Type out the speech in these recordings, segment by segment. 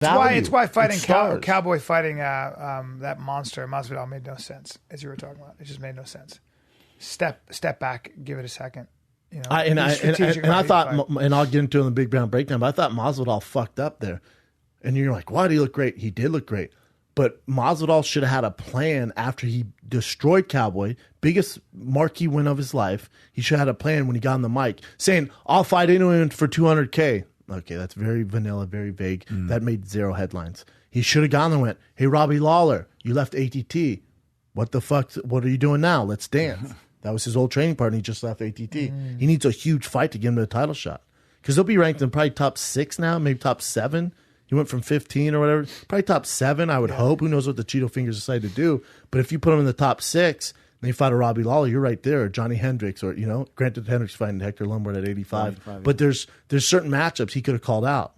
It's why fighting Cowboy fighting that monster Masvidal made no sense, as you were talking about. It just made no sense. Step back, give it a second. You know, I thought, and I'll get into it in the big round breakdown, but I thought Masvidal fucked up there. And you're like, why did he look great? He did look great. But Masvidal should have had a plan after he destroyed Cowboy, biggest marquee win of his life. He should have had a plan when he got on the mic, saying, I'll fight anyone for $200K. Okay, that's very vanilla, very vague. That made zero headlines. He should have gone there and went, hey, Robbie Lawler, you left ATT. What the fuck? What are you doing now? Let's dance. That was his old training partner. He just left ATT. He needs a huge fight to get him to a title shot. Because he'll be ranked in probably top 6 now, maybe top 7. He went from 15 or whatever. Probably top 7, I would hope. Who knows what the Cheeto Fingers decide to do. But if you put him in the top 6, then you fight a Robbie Lawler, you're right there. Or Johnny Hendricks. Or, granted Hendricks fighting Hector Lombard at 85. But there's certain matchups he could have called out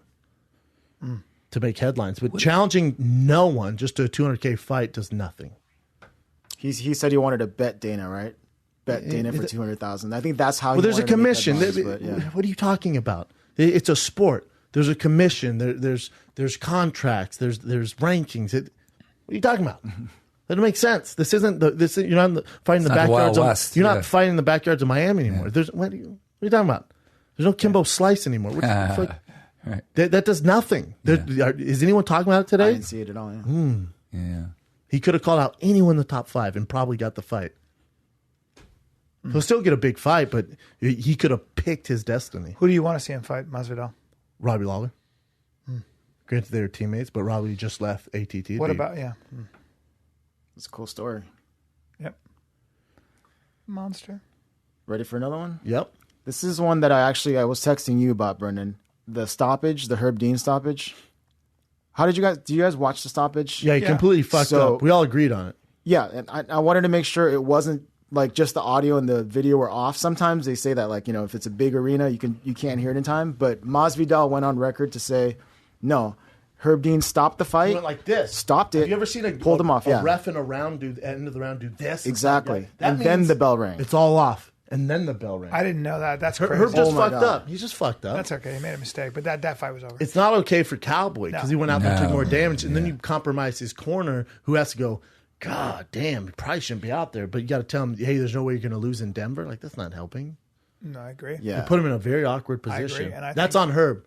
to make headlines. But challenging no one just to a $200K fight does nothing. He said he wanted to bet Dana, right? Bet Dana for $200,000. I think that's how. Well, there's a commission. What are you talking about? It's a sport. There's a commission. There's contracts. There's rankings. What are you talking about? That doesn't make sense. This isn't you're not fighting the backyards. You're not fighting the backyards of Miami anymore. What are you talking about? There's no Kimbo Slice anymore. Right. That does nothing. Is anyone talking about it today? I didn't see it at all. Yeah. He could have called out anyone in the top 5 and probably got the fight. He'll still get a big fight, but he could have picked his destiny. Who do you want to see him fight, Masvidal? Robbie Lawler. Granted, they were teammates, but Robbie just left ATT. What about, It's a cool story. Yep. Monster. Ready for another one? Yep. This is one that I was texting you about, Brendan. The stoppage, the Herb Dean stoppage. Do you guys watch the stoppage? Yeah, he completely fucked up. We all agreed on it. Yeah, and I wanted to make sure it wasn't like just the audio and the video were off. Sometimes they say that, like, if it's a big arena, you can't hear it in time. But Masvidal went on record to say, no, Herb Dean stopped the fight. He went like this. Stopped it. Have you ever seen pulled him off? A ref in a round end of the round do this? Exactly. And then the bell rang. It's all off. And then the bell rang. I didn't know that. That's crazy. Herb just fucked up. He's just fucked up. That's okay. He made a mistake, but that fight was over. It's not okay for Cowboy because he went out there and took more damage, and then you compromise his corner, who has to go, God damn, he probably shouldn't be out there. But you got to tell him, hey, there's no way you're going to lose in Denver. Like, that's not helping. No, I agree. Yeah. You put him in a very awkward position. I agree. And that's on Herb.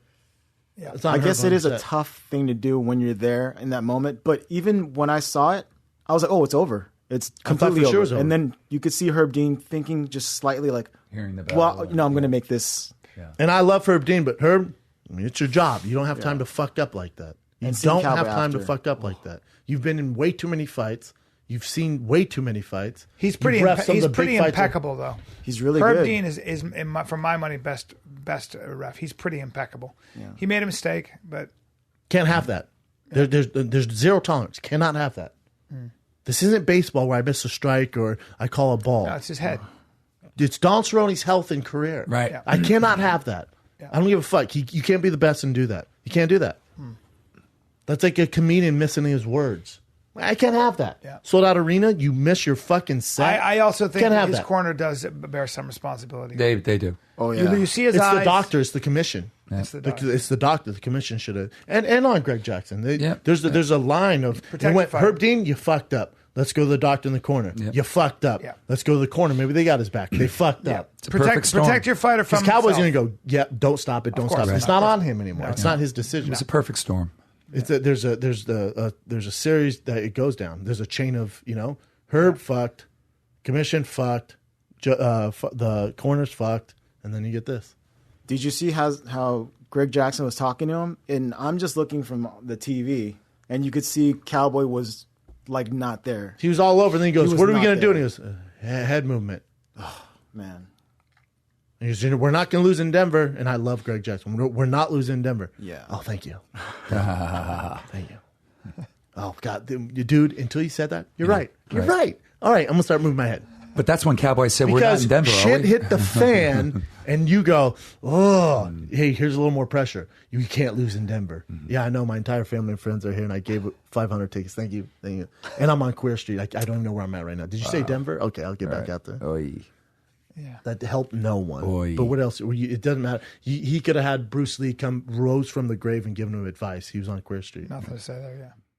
Yeah. I guess it is a tough thing to do when you're there in that moment. But even when I saw it, I was like, oh, it's over. It's completely over. Sure. And then you could see Herb Dean thinking just slightly like, hearing the bell. Well, I'm going to make this. Yeah. And I love Herb Dean, but Herb, it's your job. You don't have time to fuck up like that. You don't have time to fuck up like that. You've been in way too many fights. You've seen way too many fights. He's pretty impeccable, though. He's really good. Herb Dean is for my money, best ref. He's pretty impeccable. Yeah. He made a mistake, but can't have that. Yeah. There's zero tolerance. Cannot have that. This isn't baseball where I miss a strike or I call a ball. No, it's his head. It's Don Cerrone's health and career. Right. Yeah. I cannot have that. Yeah. I don't give a fuck. You can't be the best and do that. You can't do that. That's like a comedian missing his words. I can't have that. Yeah. Sold out arena, you miss your fucking set. I also think his corner does bear some responsibility. They do. Oh, yeah. You see his eyes. It's the doctor. It's the commission. Yeah. It's the doctor. The commission should have. And on Greg Jackson. There's a line of, Herb Dean, you fucked up. Let's go to the doctor in the corner. Yep. You fucked up. Yep. Let's go to the corner. Maybe they got his back. They fucked up. Protect your fighter from himself. Cowboy's going to go, don't stop it. Don't stop it. It's not on him anymore. It's not his decision. It's a perfect storm. There's a series that it goes down. There's a chain of, Herb fucked, commission fucked, the corners fucked, and then you get this. Did you see how Greg Jackson was talking to him? And I'm just looking from the TV, and you could see Cowboy was like not there. He was all over, and then he goes, "What are we going to do?" And he goes, "Head movement." Oh man. And he goes, "We're not going to lose in Denver." And I love Greg Jackson. We're not losing in Denver. Yeah. Oh, thank you. Thank you. Oh God, dude! Until you said that, you're right. You're right. All right, I'm gonna start moving my head. But that's when Cowboy said, "We're not in Denver." Shit hit the fan, and you go, "Oh, hey, here's a little more pressure. You can't lose in Denver." Mm-hmm. Yeah, I know. My entire family and friends are here, and I gave 500 tickets. Thank you. And I'm on Queer Street. I don't even know where I'm at right now. Did you say Denver? Okay, I'll get back out there. Oy. Yeah. that helped no one. Oy. But what else? It doesn't matter. He could have had Bruce Lee rose from the grave and given him advice. He was on Queer Street. Nothing to say there. Yeah.